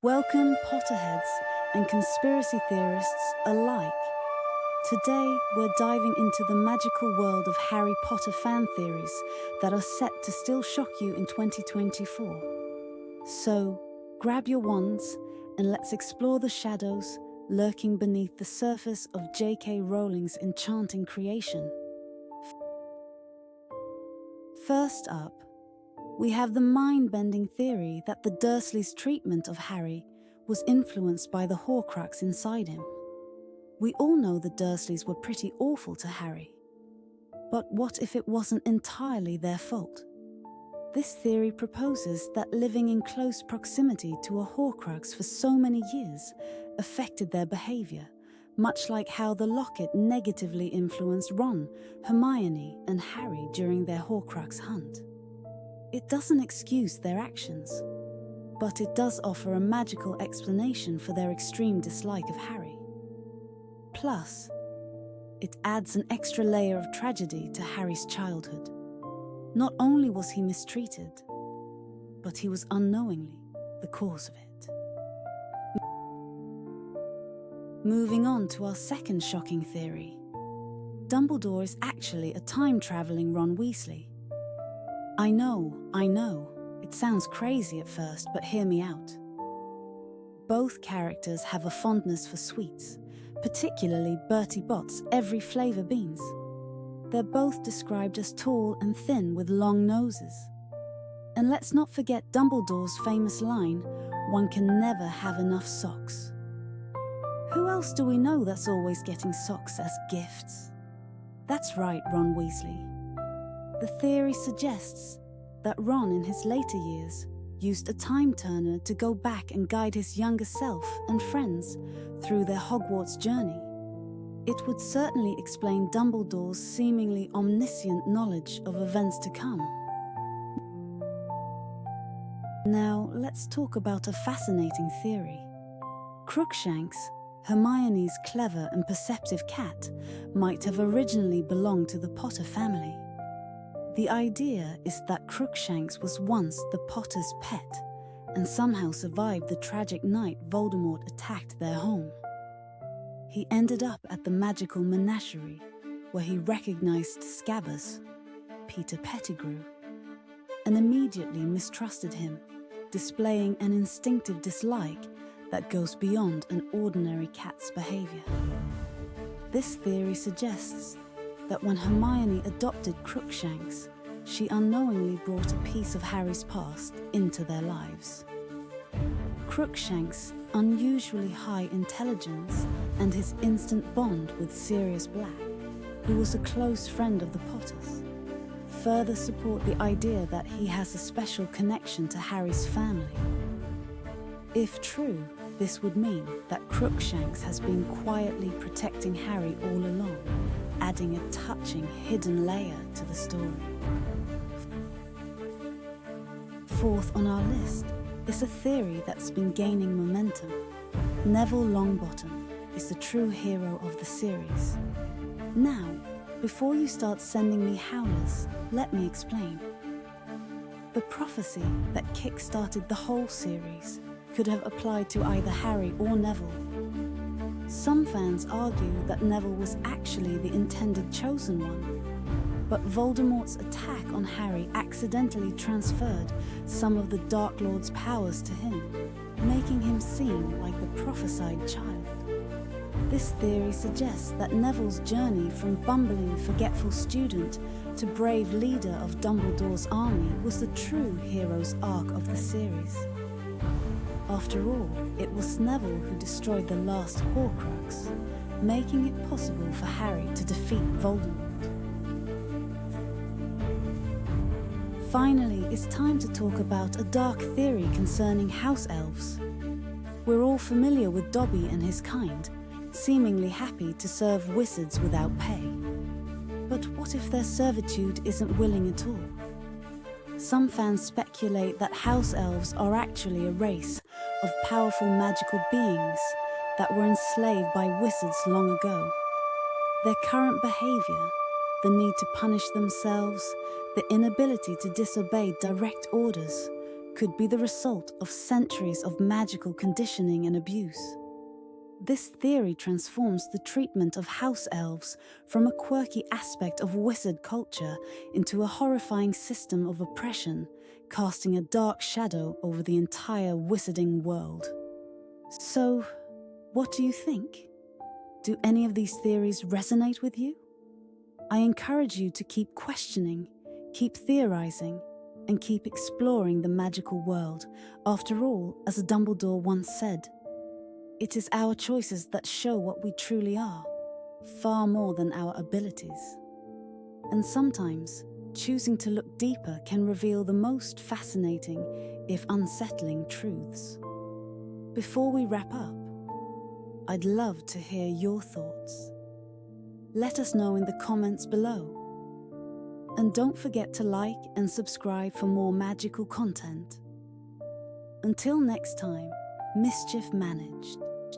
Welcome, Potterheads and conspiracy theorists alike. Today, we're diving into the magical world of Harry Potter fan theories that are set to still shock you in 2024. So, grab your wands and let's explore the shadows lurking beneath the surface of J.K. Rowling's enchanting creation. First up, we have the mind-bending theory that the Dursleys' treatment of Harry was influenced by the Horcrux inside him. We all know the Dursleys were pretty awful to Harry. But what if it wasn't entirely their fault? This theory proposes that living in close proximity to a Horcrux for so many years affected their behavior, much like how the locket negatively influenced Ron, Hermione, and Harry during their Horcrux hunt. It doesn't excuse their actions, but it does offer a magical explanation for their extreme dislike of Harry. Plus, it adds an extra layer of tragedy to Harry's childhood. Not only was he mistreated, but he was unknowingly the cause of it. Moving on to our second shocking theory. Dumbledore is actually a time-traveling Ron Weasley. I know, it sounds crazy at first, but hear me out. Both characters have a fondness for sweets, particularly Bertie Bott's every flavour beans. They're both described as tall and thin with long noses. And let's not forget Dumbledore's famous line, "One can never have enough socks." Who else do we know that's always getting socks as gifts? That's right, Ron Weasley. The theory suggests that Ron in his later years used a time-turner to go back and guide his younger self and friends through their Hogwarts journey. It would certainly explain Dumbledore's seemingly omniscient knowledge of events to come. Now, let's talk about a fascinating theory. Crookshanks, Hermione's clever and perceptive cat, might have originally belonged to the Potter family. The idea is that Crookshanks was once the Potter's pet and somehow survived the tragic night Voldemort attacked their home. He ended up at the magical menagerie, where he recognized Scabbers, Peter Pettigrew, and immediately mistrusted him, displaying an instinctive dislike that goes beyond an ordinary cat's behavior. This theory suggests that when Hermione adopted Crookshanks, she unknowingly brought a piece of Harry's past into their lives. Crookshanks' unusually high intelligence and his instant bond with Sirius Black, who was a close friend of the Potters, further support the idea that he has a special connection to Harry's family. If true, this would mean that Crookshanks has been quietly protecting Harry all along, adding a touching hidden layer to the story. Fourth on our list is a theory that's been gaining momentum. Neville Longbottom is the true hero of the series. Now, before you start sending me howlers, let me explain. The prophecy that kick-started the whole series could have applied to either Harry or Neville. Some fans argue that Neville was actually the intended chosen one, but Voldemort's attack on Harry accidentally transferred some of the Dark Lord's powers to him, making him seem like the prophesied child. This theory suggests that Neville's journey from bumbling, forgetful student to brave leader of Dumbledore's army was the true hero's arc of the series. After all, it was Neville who destroyed the last Horcrux, making it possible for Harry to defeat Voldemort. Finally, it's time to talk about a dark theory concerning House-elves. We're all familiar with Dobby and his kind, seemingly happy to serve wizards without pay. But what if their servitude isn't willing at all? Some fans speculate that House-elves are actually a race of powerful magical beings that were enslaved by wizards long ago. Their current behavior, the need to punish themselves, the inability to disobey direct orders, could be the result of centuries of magical conditioning and abuse. This theory transforms the treatment of house-elves from a quirky aspect of wizard culture into a horrifying system of oppression, casting a dark shadow over the entire wizarding world. So, what do you think? Do any of these theories resonate with you? I encourage you to keep questioning, keep theorizing, and keep exploring the magical world. After all, as Dumbledore once said, it is our choices that show what we truly are, far more than our abilities. And sometimes, choosing to look deeper can reveal the most fascinating, if unsettling, truths. Before we wrap up, I'd love to hear your thoughts. Let us know in the comments below. And don't forget to like and subscribe for more magical content. Until next time, mischief managed.